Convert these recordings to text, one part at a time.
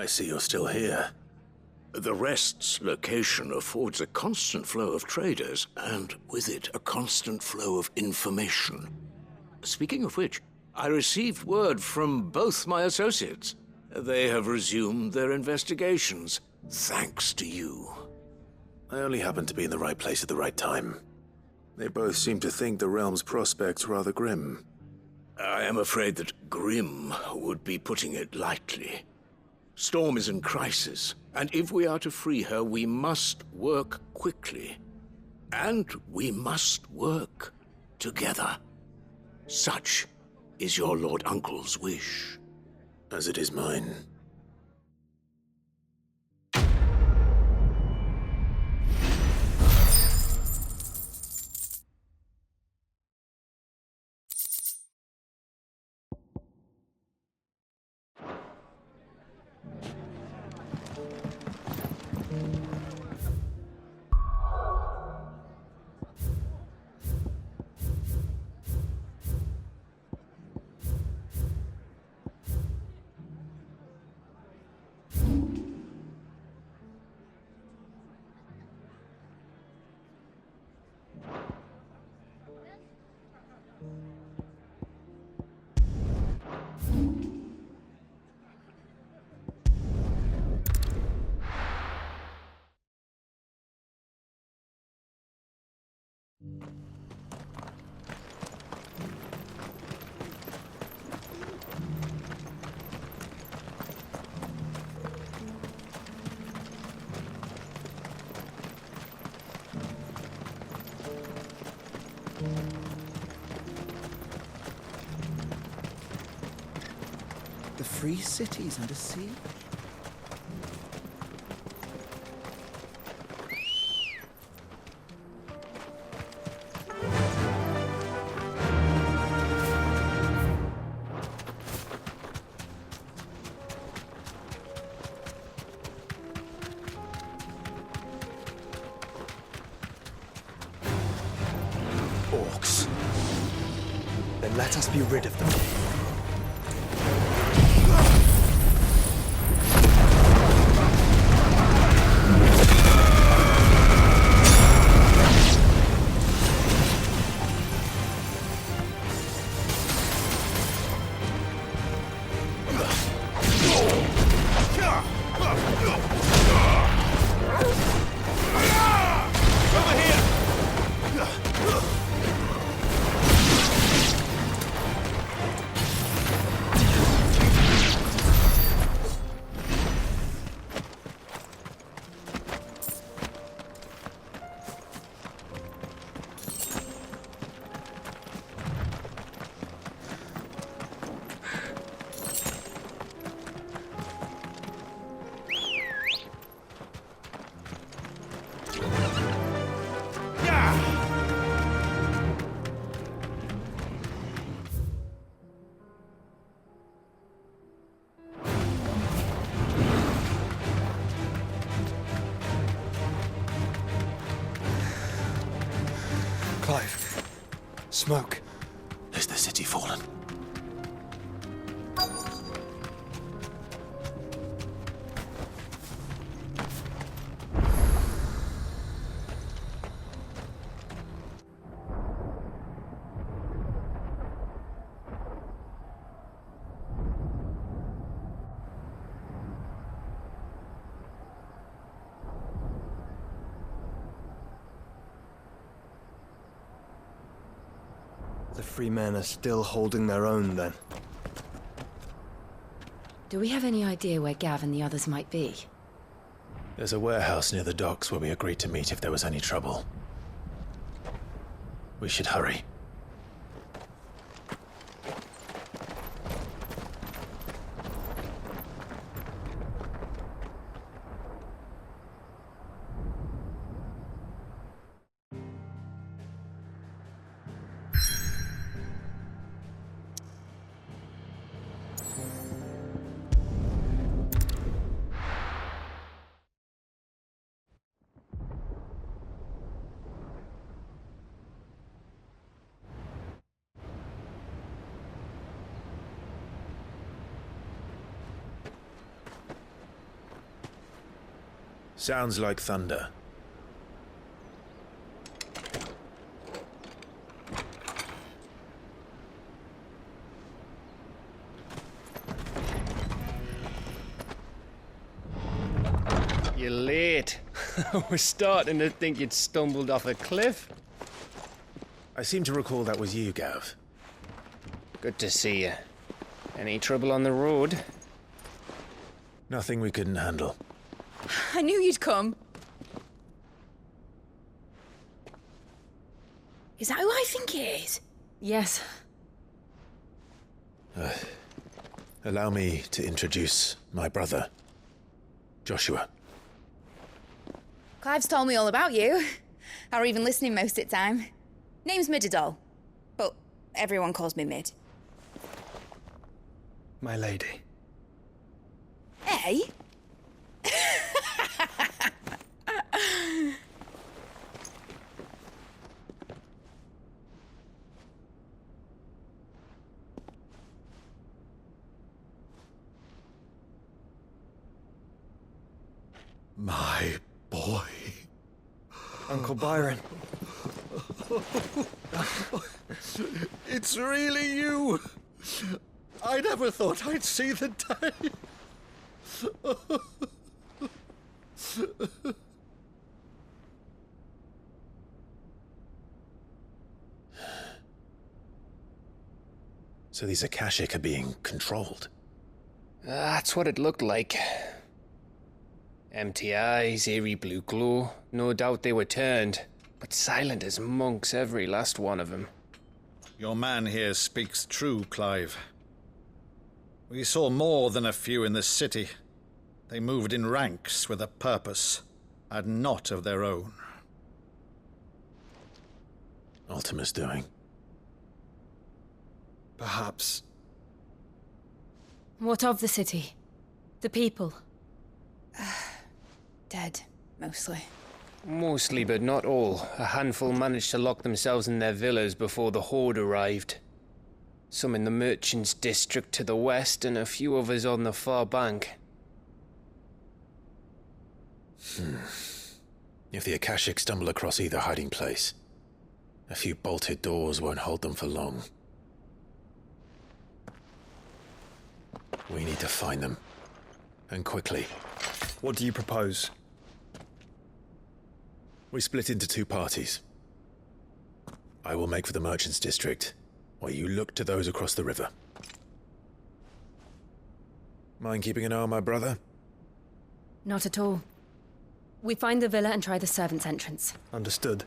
I see you're still here. The Rest's location affords a constant flow of traders, and with it, a constant flow of information. Speaking of which, I received word from both my associates. They have resumed their investigations, thanks to you. I only happened to be in the right place at the right time. They both seem to think the realm's prospects rather grim. I am afraid that grim would be putting it lightly. Storm is in crisis, and if we are to free her, we must work quickly. And we must work together. Such is your Lord Uncle's wish. As it is mine. The free cities under siege? Orcs. Then let us be rid of them. Clive. Smoke. Is the city fallen? The free men are still holding their own, then. Do we have any idea where Gav and the others might be? There's a warehouse near the docks where we agreed to meet if there was any trouble. We should hurry. Sounds like thunder. You're late. I was starting to think you'd stumbled off a cliff. I seem to recall that was you, Gav. Good to see you. Any trouble on the road? Nothing we couldn't handle. I knew you'd come. Is that who I think it is? Yes. Allow me to introduce my brother, Joshua. Clive's told me all about you. Or even listening most of the time. Name's Midadol, but everyone calls me Mid. My lady. Eh? My boy. Uncle Byron. It's really you. I never thought I'd see the day. So these Akashic are being controlled. That's what it looked like. Empty eyes, eerie blue glow. No doubt they were turned, but silent as monks, every last one of them. Your man here speaks true, Clive. We saw more than a few in this city. They moved in ranks with a purpose, and not of their own. Ultima's doing. Perhaps. What of the city? The people? Dead, mostly. Mostly, but not all. A handful managed to lock themselves in their villas before the Horde arrived. Some in the Merchants' District to the west, and a few others on the far bank. If the Akashic stumble across either hiding place, a few bolted doors won't hold them for long. We need to find them. And quickly. What do you propose? We split into two parties. I will make for the Merchants' District, while you look to those across the river. Mind keeping an eye on my brother? Not at all. We find the villa and try the servants' entrance. Understood.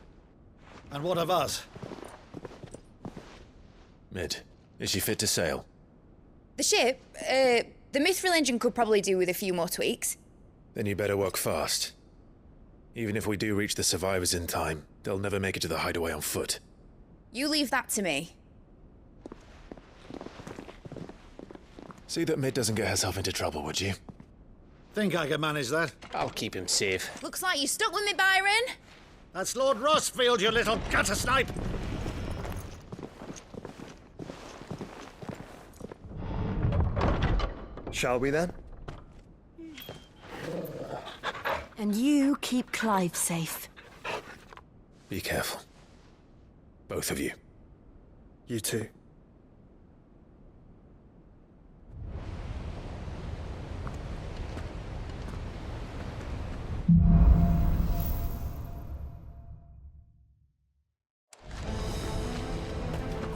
And what of us? Mid, is she fit to sail? The ship, the Mithril engine could probably do with a few more tweaks. Then you better work fast. Even if we do reach the survivors in time, they'll never make it to the hideaway on foot. You leave that to me. See that Mid doesn't get herself into trouble, would you? Think I can manage that? I'll keep him safe. Looks like you stuck with me, Byron. That's Lord Rossfield, you little gutter snipe! Shall we then? And you keep Clive safe. Be careful. Both of you. You too.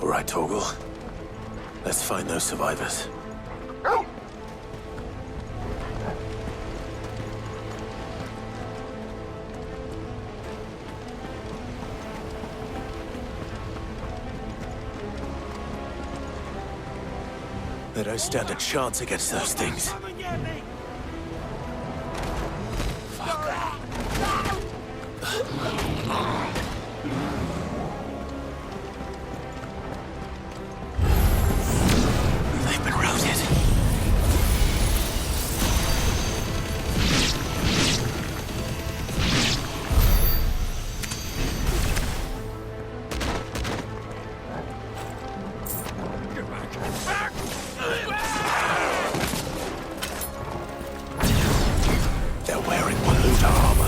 All right, Torgal. Let's find those survivors. They don't stand a chance against those things. They've been routed. They're wearing Waluda armor.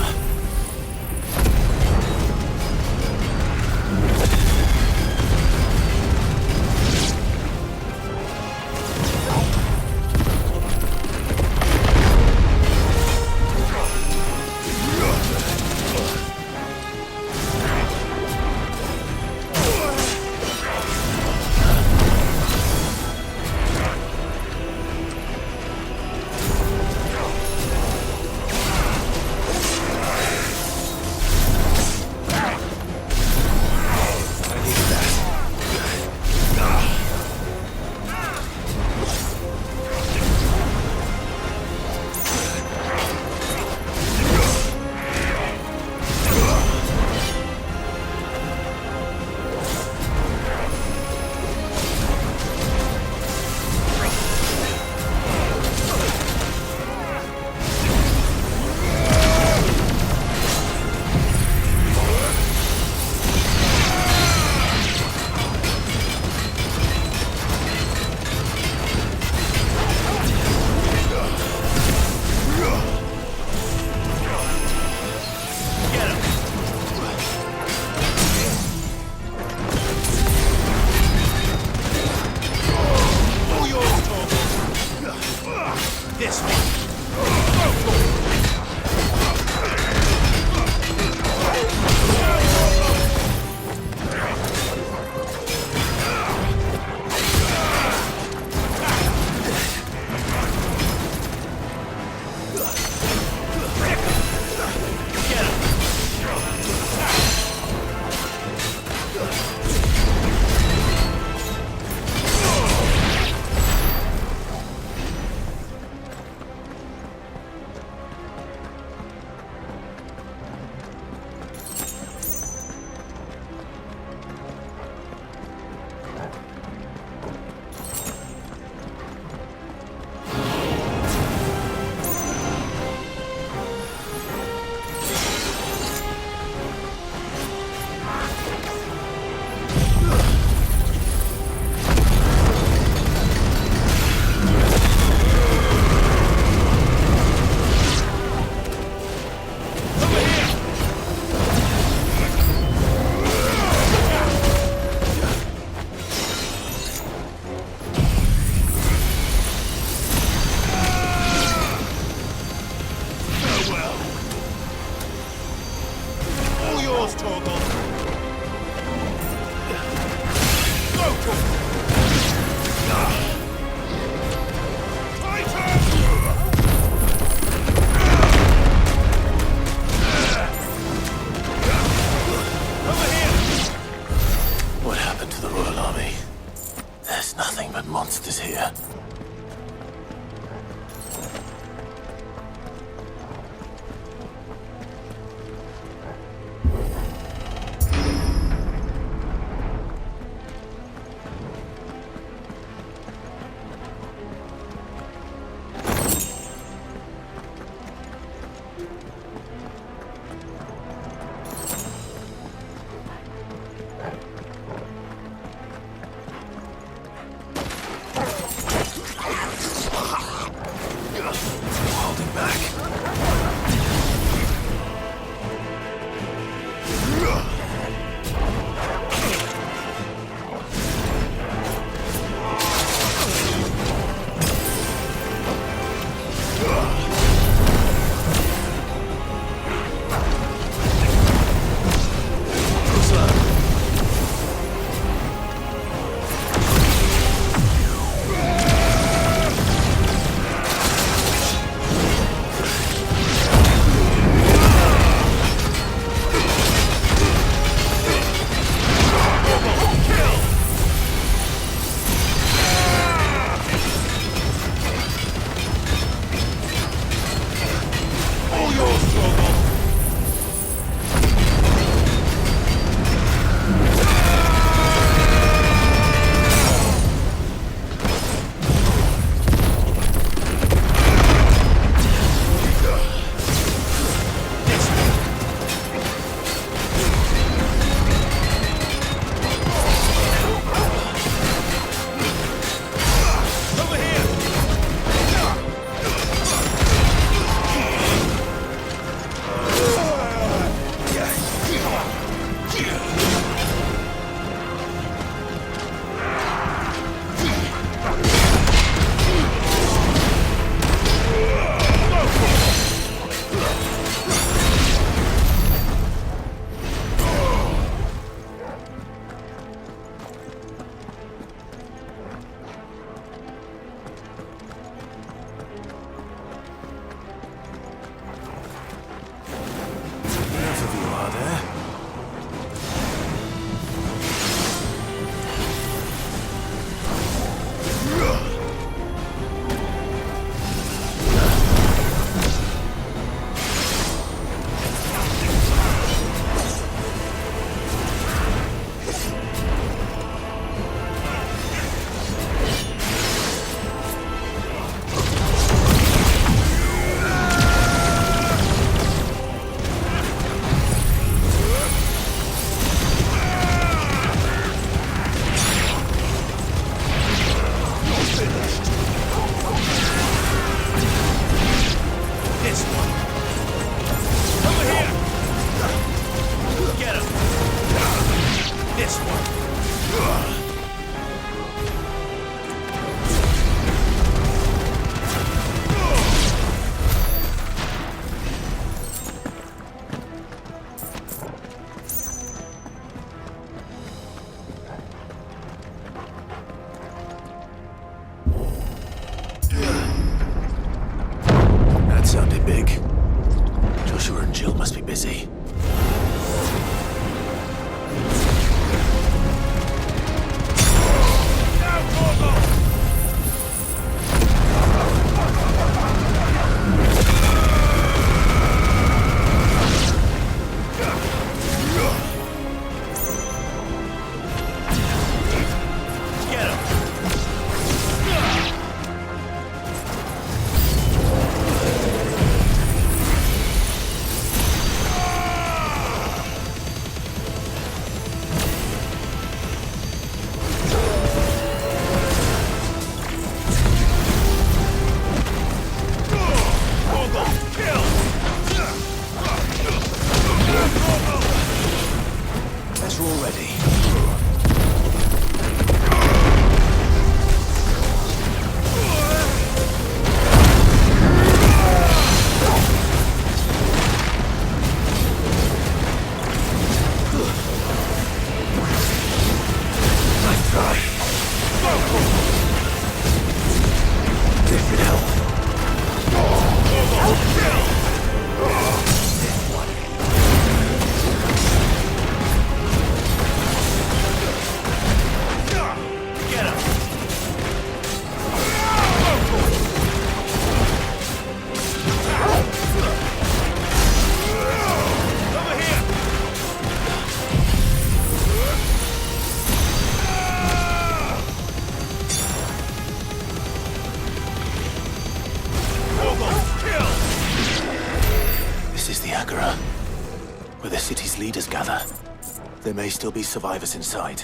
this one! something big. Joshua and Jill must be busy. Where the city's leaders gather. There may still be survivors inside.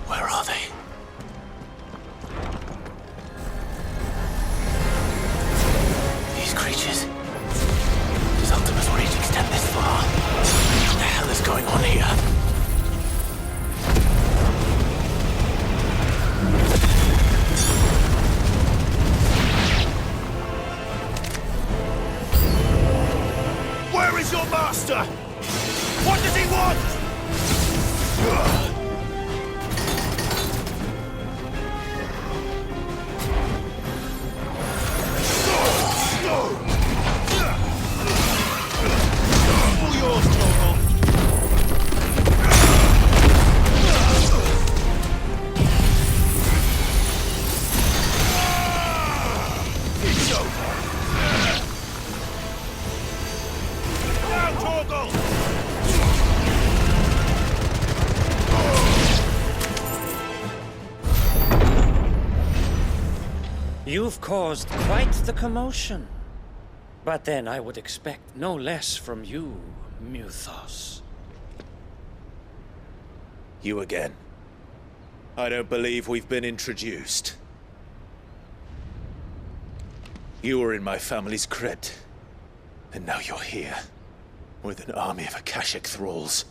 Where are they? These creatures. Does Ultima's reach extend this far? What the hell is going on here? Where is your master? What does he want? All yours, Torgal. It's over. Now, Torgal! You've caused quite the commotion. But then I would expect no less from you, Muthos. You again. I don't believe we've been introduced. You were in my family's crypt. And now you're here. With an army of Akashic thralls.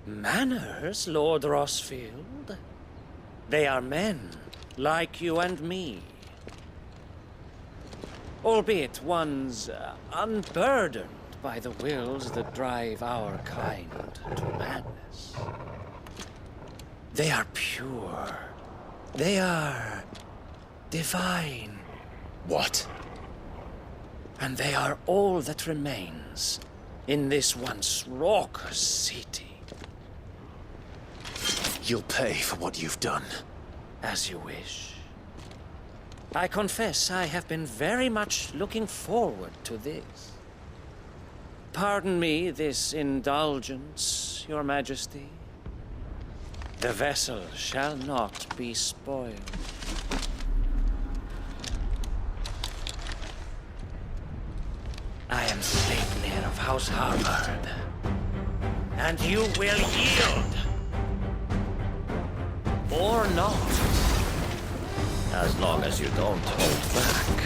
Manners, Lord Rossfield? They are men, like you and me. Albeit ones unburdened by the wills that drive our kind to madness. They are pure. They are divine. What? And they are all that remains in this once raucous city. You'll pay for what you've done. As you wish. I confess I have been very much looking forward to this. Pardon me this indulgence, Your Majesty. The vessel shall not be spoiled. I am Sleipnir of House Harvard, and you will yield. Or not. As long as you don't hold back.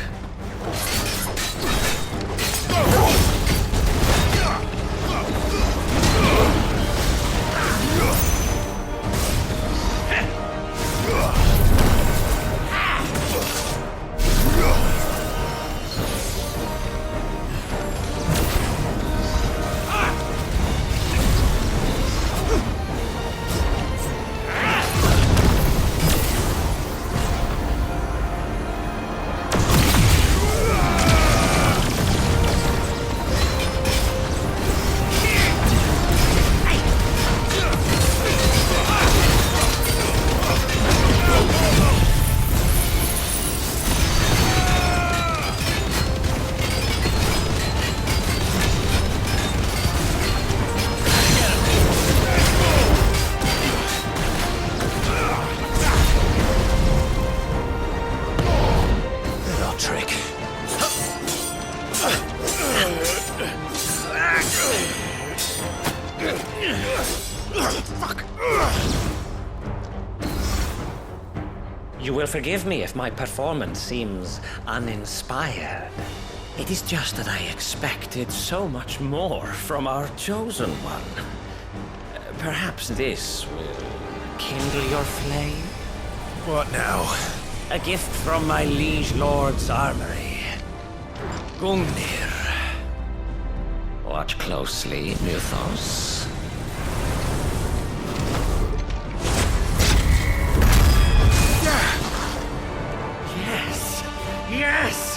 Fuck! You will forgive me if my performance seems uninspired. It is just that I expected so much more from our chosen one. Perhaps this will kindle your flame? What now? A gift from my liege lord's armory. Gungnir. Watch closely, Mythos. Yes! Yes!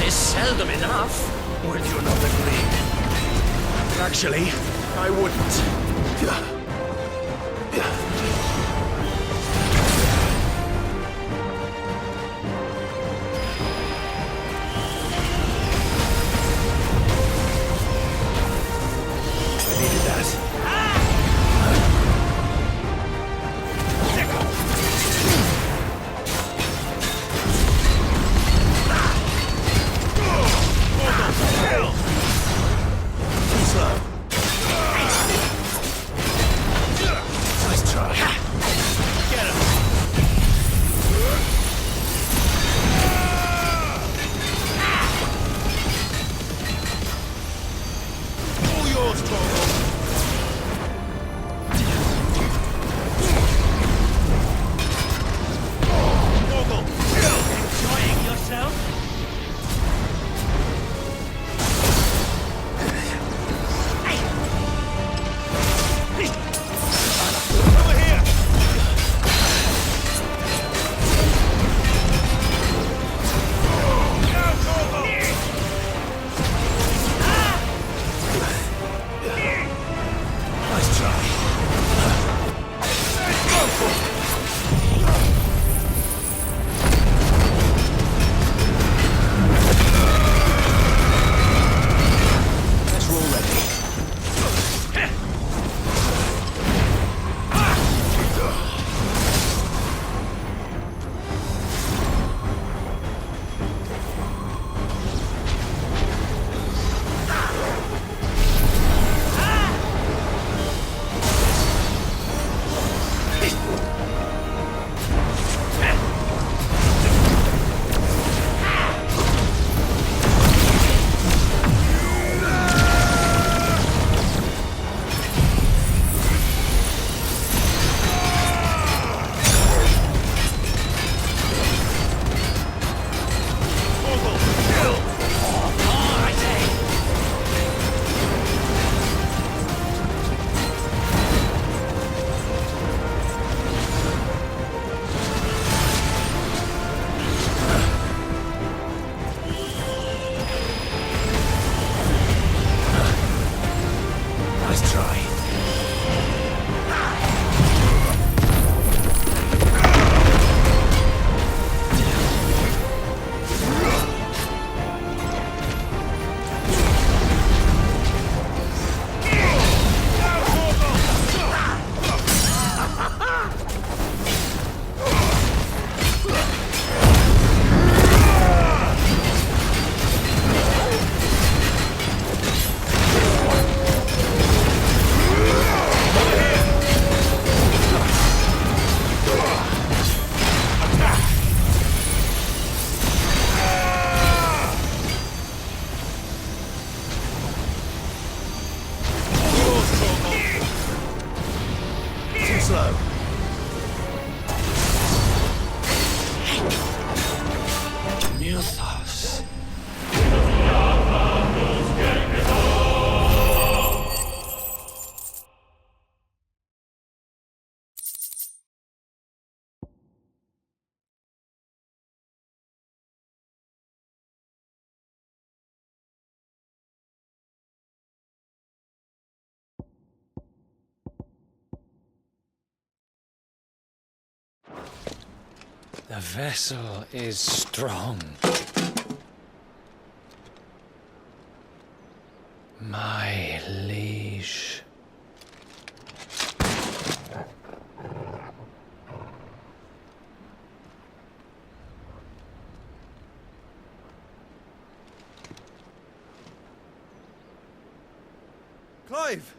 Seldom enough. Would you not agree? Actually, I wouldn't. I needed that. Nice try. slow. Mythos. The vessel is strong. My liege. Clive!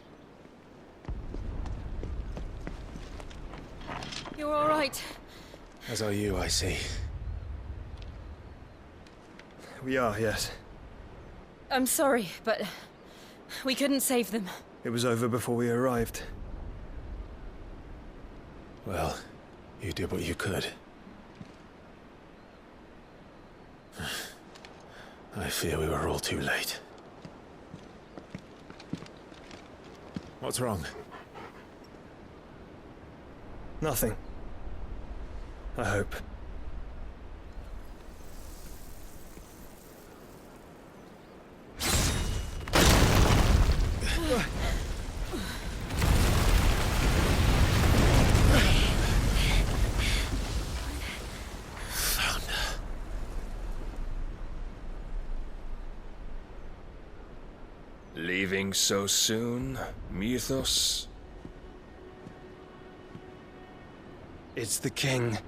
You're all right. As are you, I see. We are, yes. I'm sorry, but we couldn't save them. It was over before we arrived. Well, you did what you could. I fear we were all too late. What's wrong? Nothing. I hope. Leaving so soon, Mythos? It's the king.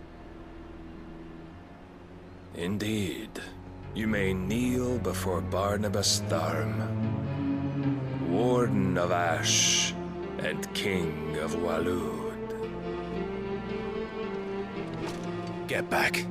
Indeed. You may kneel before Barnabas Tharm, Warden of Ash and King of Waloed. Get back.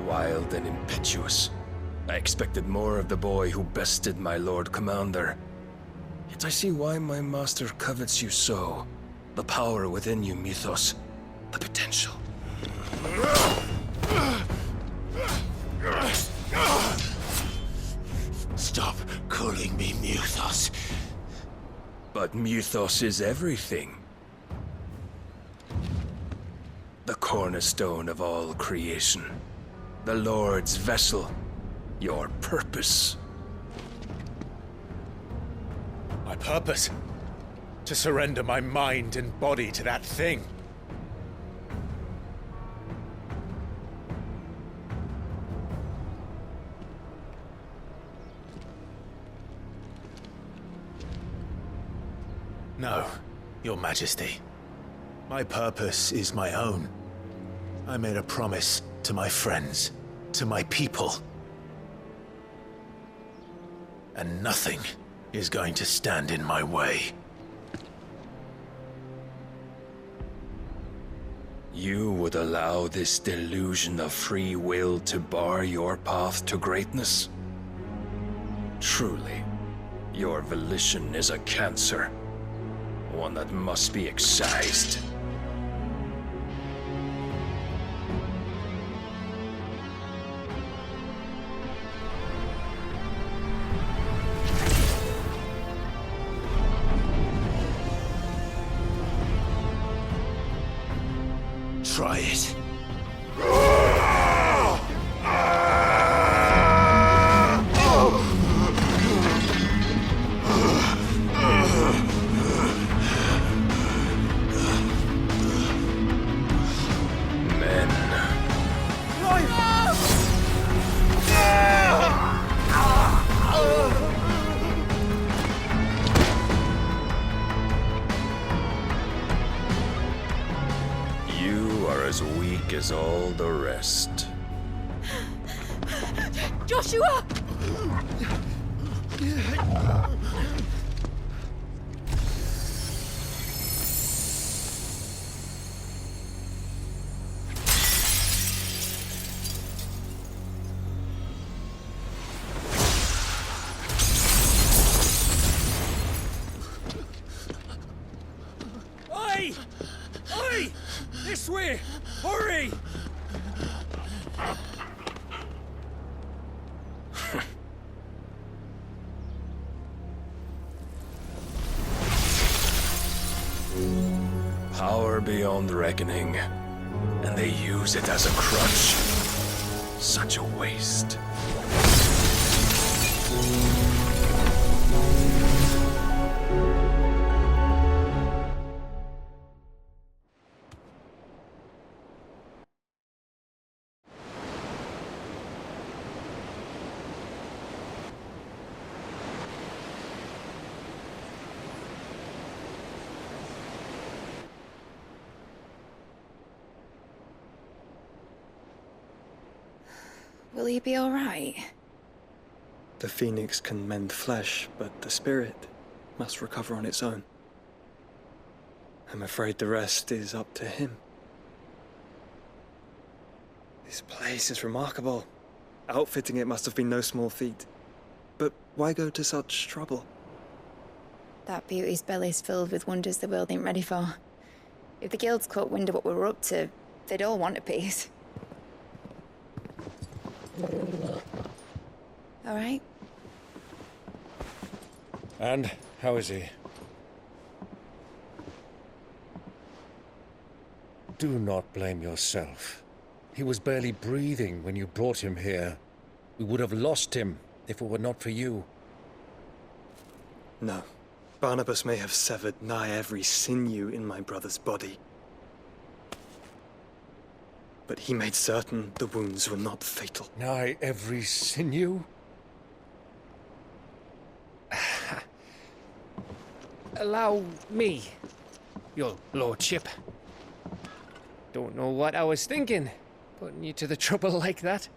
Wild and impetuous. I expected more of the boy who bested my Lord Commander. Yet I see why my master covets you so. The power within you, Mythos. The potential. Stop calling me Mythos. But Mythos is everything. The cornerstone of all creation. The Lord's vessel. Your purpose. My purpose? To surrender my mind and body to that thing. No, Your Majesty. My purpose is my own. I made a promise to my friends, to my people. And nothing is going to stand in my way. You would allow this delusion of free will to bar your path to greatness? Truly, your volition is a cancer. One that must be excised. Try it. as weak as all the rest. Joshua! Oi! Oi! This way! Hurry! Power beyond reckoning, and they use it as a crutch. Such a waste. Will he be all right? The phoenix can mend flesh, but the spirit must recover on its own. I'm afraid the rest is up to him. This place is remarkable. Outfitting it must have been no small feat. But why go to such trouble? That beauty's belly's filled with wonders the world ain't ready for. If the guilds caught wind of what we were up to, they'd all want a piece. All right? And how is he? Do not blame yourself. He was barely breathing when you brought him here. We would have lost him if it were not for you. No. Barnabas may have severed nigh every sinew in my brother's body. But he made certain the wounds were not fatal. Nigh every sinew? Allow me, your lordship. Don't know what I was thinking, putting you to the trouble like that.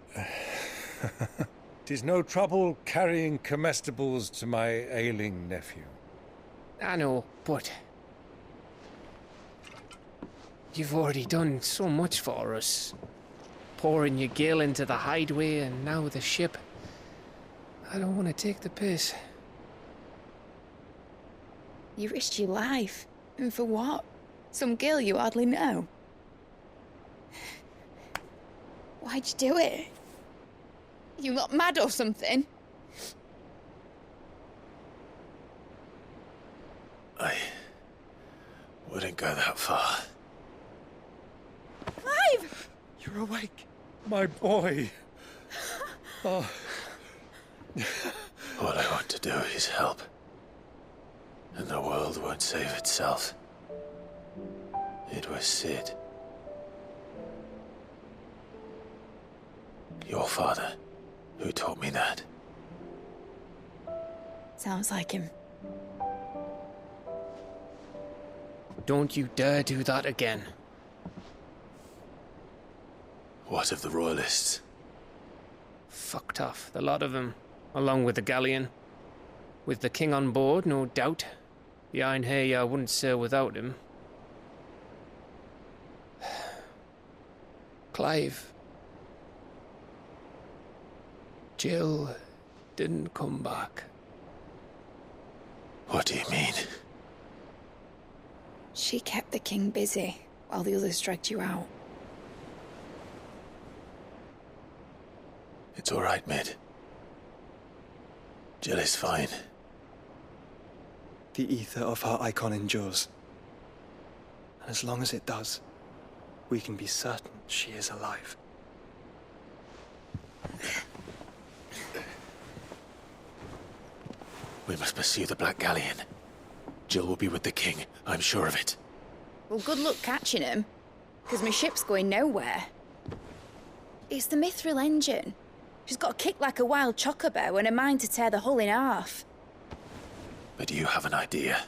'Tis no trouble carrying comestibles to my ailing nephew. I know, but you've already done so much for us. Pouring your gil into the hideaway and now the ship. I don't want to take the piss. You risked your life. And for what? Some girl you hardly know. Why'd you do it? You not mad or something? I wouldn't go that far. Clive! You're awake. My boy. Oh. All I want to do is help. And the world won't save itself. It was Sid. Your father, who taught me that. Sounds like him. Don't you dare do that again. What of the Royalists? Fucked off, the lot of them, along with the galleon. With the king on board, no doubt. Behind here, I wouldn't sail without him. Clive. Jill didn't come back. What do you mean? She kept the king busy while the others dragged you out. It's all right, Mid. Jill is fine. The ether of her icon endures. And as long as it does, we can be certain she is alive. We must pursue the Black Galleon. Jill will be with the king, I'm sure of it. Well, good luck catching him, because my ship's going nowhere. It's the Mithril engine. She's got a kick like a wild chocobo and a mind to tear the hull in half. But do you have an idea?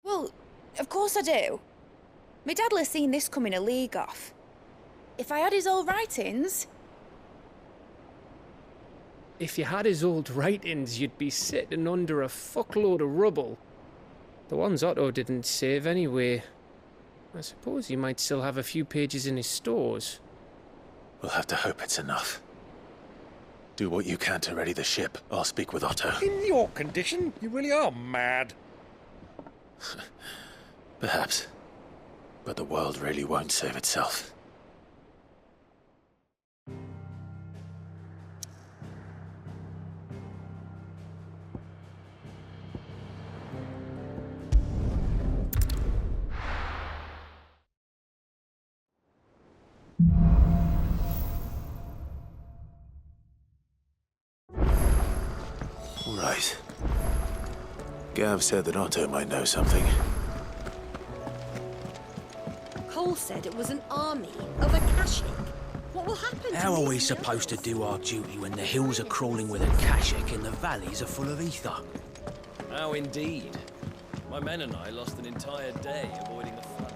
Well, Of course I do. My dad'll have seen this coming a league off. If I had his old writings... If you had his old writings, you'd be sitting under a fuckload of rubble. The ones Otto didn't save anyway. I suppose he might still have a few pages in his stores. We'll have to hope it's enough. Do what you can to ready the ship. I'll speak with Otto. In your condition, you really are mad. Perhaps. But the world really won't save itself. Right. Gav said that Otto might know something. Cole said it was an army of Akashic. What will happen How are we supposed to do our duty when the hills are crawling with Akashic and the valleys are full of ether? How indeed. My men and I lost an entire day avoiding the flood.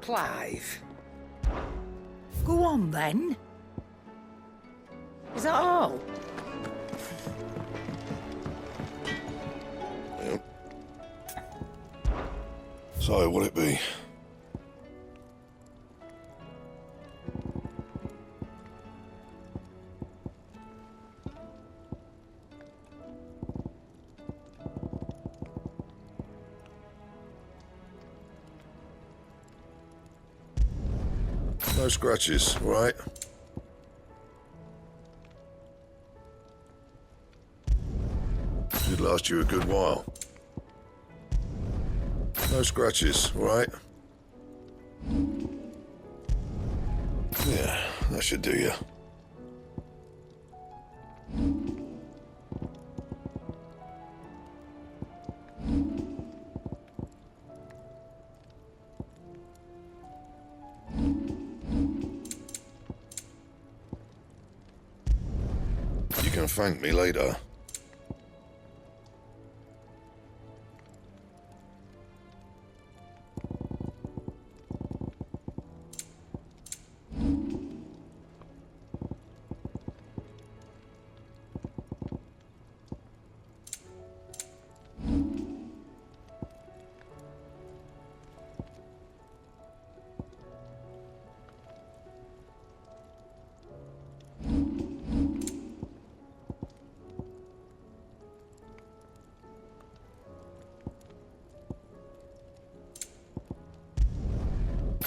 Clive. Go on, then. Is that all? Yep. So, what'll it be? No scratches, all right? Should last you a good while. No scratches, all right? Yeah, that should do you. You can thank me later.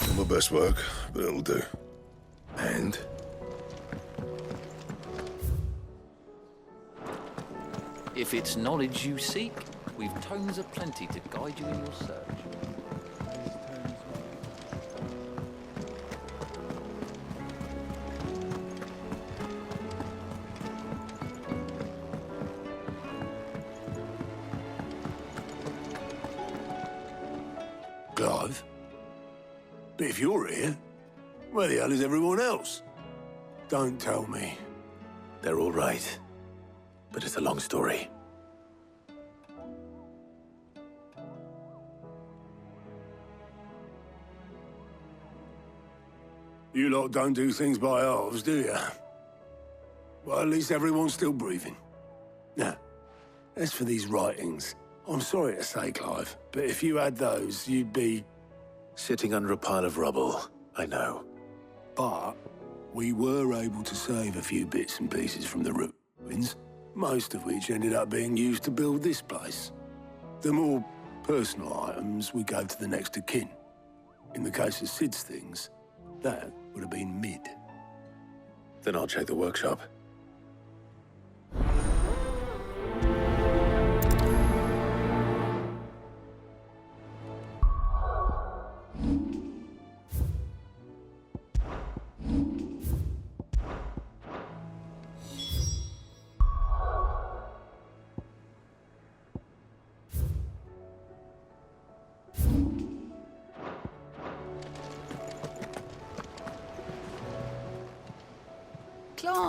Not my best work, but it'll do. And? If it's knowledge you seek, we've tomes aplenty to guide you in your search. Clive? But if you're here, where the hell is everyone else? Don't tell me. They're all right. But it's a long story. You lot don't do things by halves, do you? Well, at least everyone's still breathing. Now, as for these writings, I'm sorry to say, Clive, but if you had those, you'd be... Sitting under a pile of rubble, I know. But we were able to save a few bits and pieces from the ruins, most of which ended up being used to build this place. The more personal items we gave to the next of kin. In the case of Sid's things, that would have been mid. Then I'll check the workshop.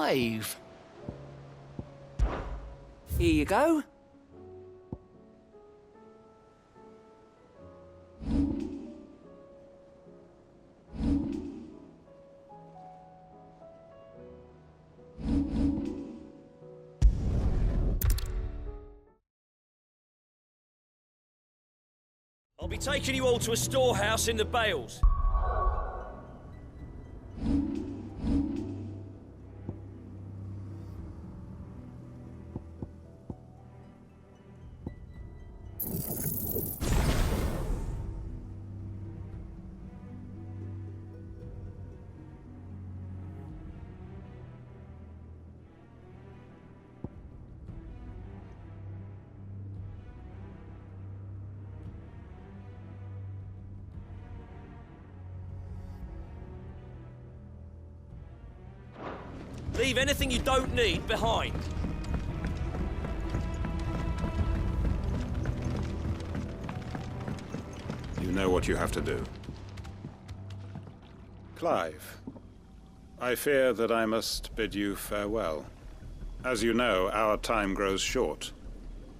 Clive. Here you go. I'll be taking you all to a storehouse in the Bales. Leave anything you don't need behind. You know what you have to do. Clive, I fear that I must bid you farewell. As you know, our time grows short.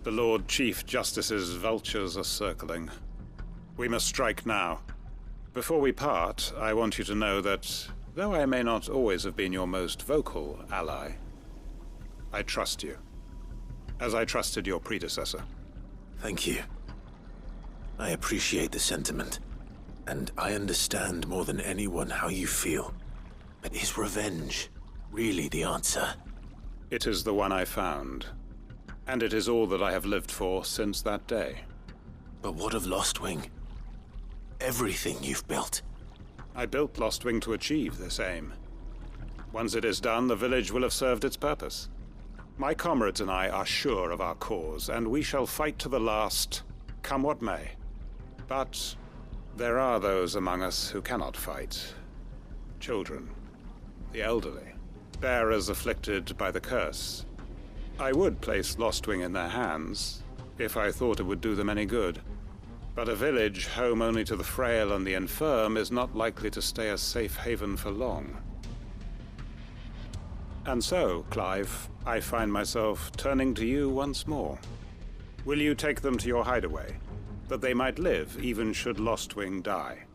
The Lord Chief Justice's vultures are circling. We must strike now. Before we part, I want you to know that though I may not always have been your most vocal ally, I trust you, as I trusted your predecessor. Thank you. I appreciate the sentiment, and I understand more than anyone how you feel. But is revenge really the answer? It is the one I found, and it is all that I have lived for since that day. But what of Lostwing? Everything you've built. I built Lostwing to achieve this aim. Once it is done, the village will have served its purpose. My comrades and I are sure of our cause, and we shall fight to the last, come what may. But there are those among us who cannot fight. Children, the elderly, bearers afflicted by the curse. I would place Lostwing in their hands, if I thought it would do them any good. But a village home only to the frail and the infirm is not likely to stay a safe haven for long. And so, Clive, I find myself turning to you once more. Will you take them to your hideaway, that they might live even should Lostwing die?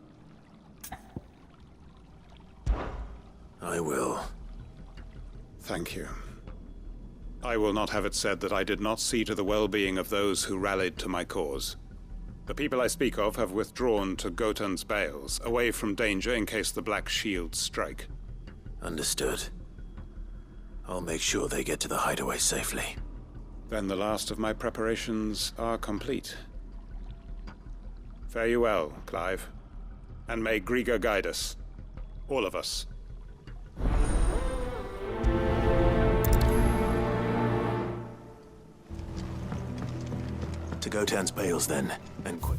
I will. Thank you. I will not have it said that I did not see to the well-being of those who rallied to my cause. The people I speak of have withdrawn to Gotan's Bales, away from danger in case the Black Shields strike. Understood. I'll make sure they get to the hideaway safely. Then the last of my preparations are complete. Fare you well, Clive. And may Griga guide us. All of us. To Gotan's Bales, then, and quick.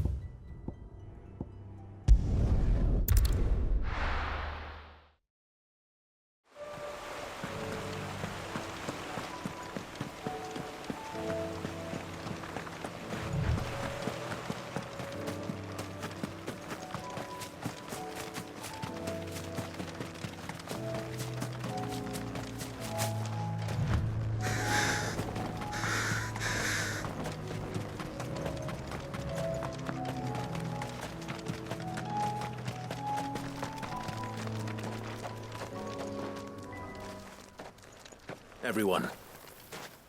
Everyone,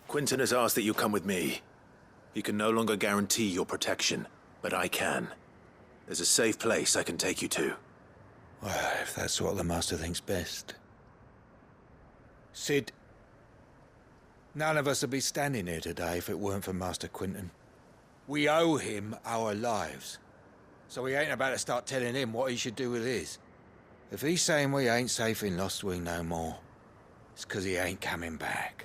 Quinton has asked that you come with me. He can no longer guarantee your protection, but I can. There's a safe place I can take you to. Well, if that's what the Master thinks best. Sid, none of us would be standing here today if it weren't for Master Quinton. We owe him our lives. So we ain't about to start telling him what he should do with his. If he's saying we ain't safe in Lostwing no more, it's 'cause he ain't coming back.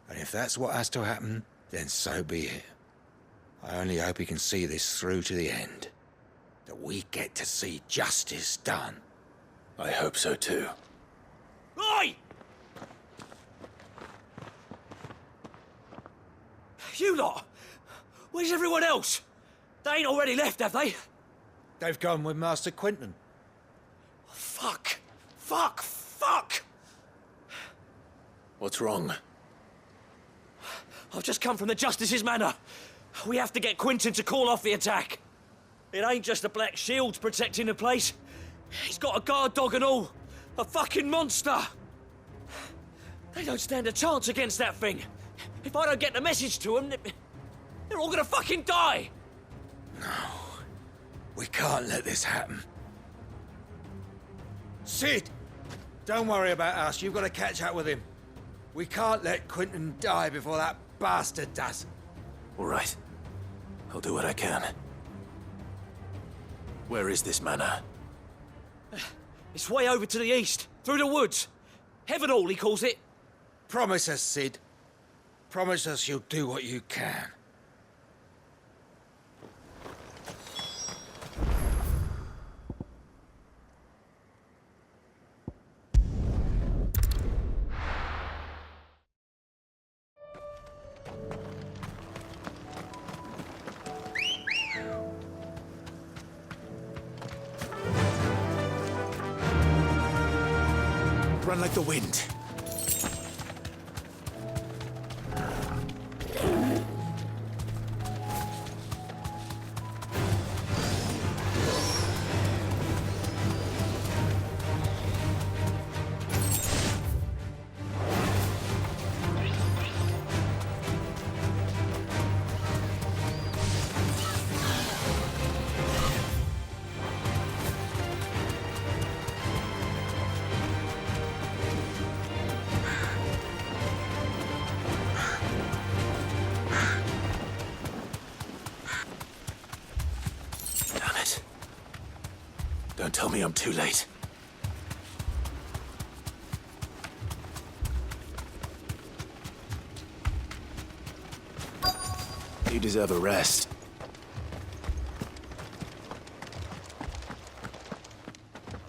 And if that's what has to happen, then so be it. I only hope he can see this through to the end. That we get to see justice done. I hope so too. Oi! You lot! Where's everyone else? They ain't already left, have they? They've gone with Master Quinton. Fuck! Fuck! Fuck! What's wrong? I've just come from the Justice's manor. We have to get Quentin to call off the attack. It ain't just the Black Shields protecting the place. He's got a guard dog and all. A fucking monster. They don't stand a chance against that thing. If I don't get the message to them, they're all gonna fucking die. No. We can't let this happen. Sid! Don't worry about us. You've got to catch up with him. We can't let Quentin die before that bastard does. All right. I'll do what I can. Where is this manor? It's way over to the east, through the woods. Heavenhall, he calls it. Promise us, Sid. Promise us you'll do what you can. Run like the wind. Don't tell me I'm too late. You deserve a rest.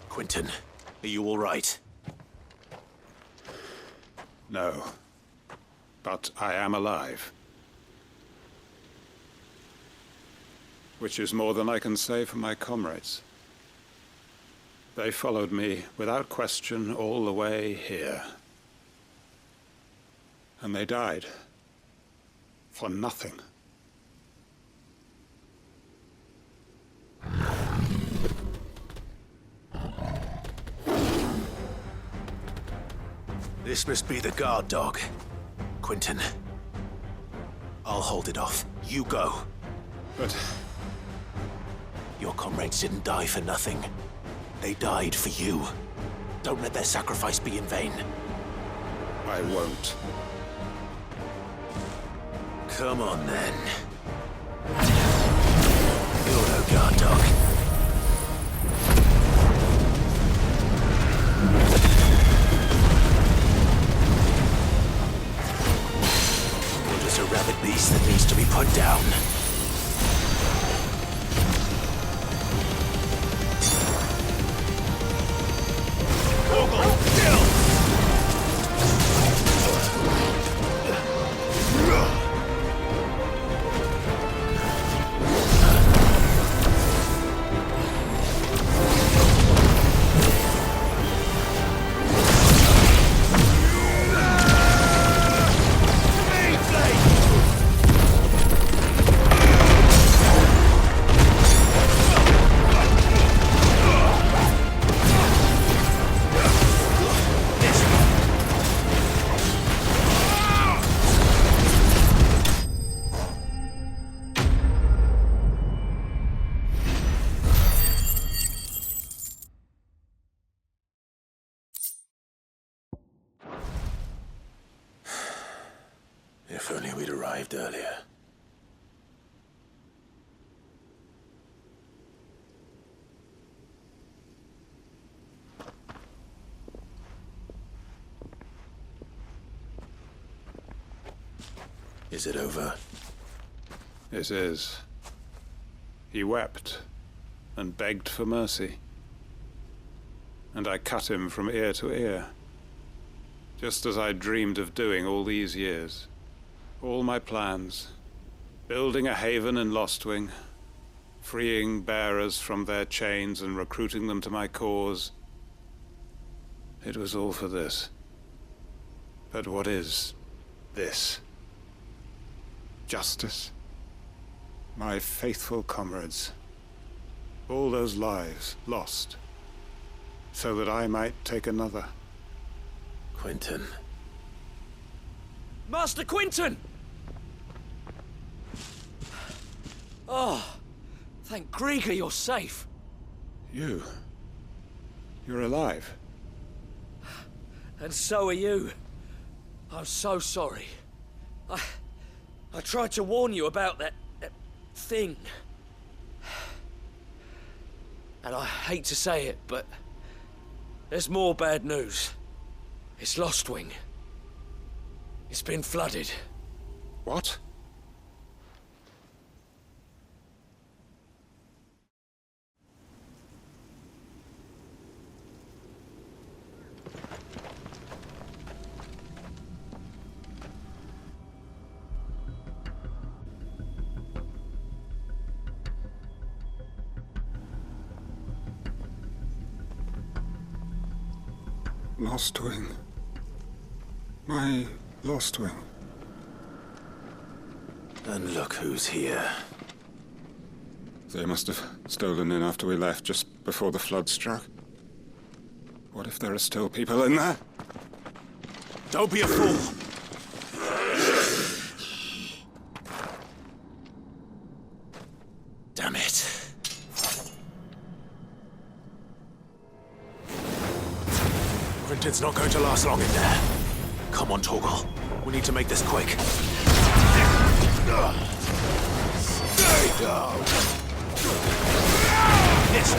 Quentin, are you all right? No. But I am alive. Which is more than I can say for my comrades. They followed me without question all the way here. And they died. For nothing. This must be the guard dog. Quentin. I'll hold it off. You go. But... your comrades didn't die for nothing. They died for you. Don't let their sacrifice be in vain. I won't. Come on, then. You're no guard dog. You're just a rabid beast that needs to be put down. If only we'd arrived earlier. Is it over? It is. He wept and begged for mercy. And I cut him from ear to ear. Just as I dreamed of doing all these years. All my plans. Building a haven in Lostwing. Freeing bearers from their chains and recruiting them to my cause. It was all for this. But what is this? Justice? My faithful comrades. All those lives lost, so that I might take another. Quentin. Master Quentin! Oh, thank Grieger you're safe. You're alive. And so are you. I'm so sorry. I tried to warn you about that thing. And I hate to say it, but there's more bad news. It's Lostwing. It's been flooded. What? Lostwing. My Lostwing. And look who's here. They must have stolen in after we left, just before the flood struck. What if there are still people in there? Don't be a fool! Damn it. Quentin's not going to last long in there. Come on, Torgal. We need to make this quick. Stay down! Yes.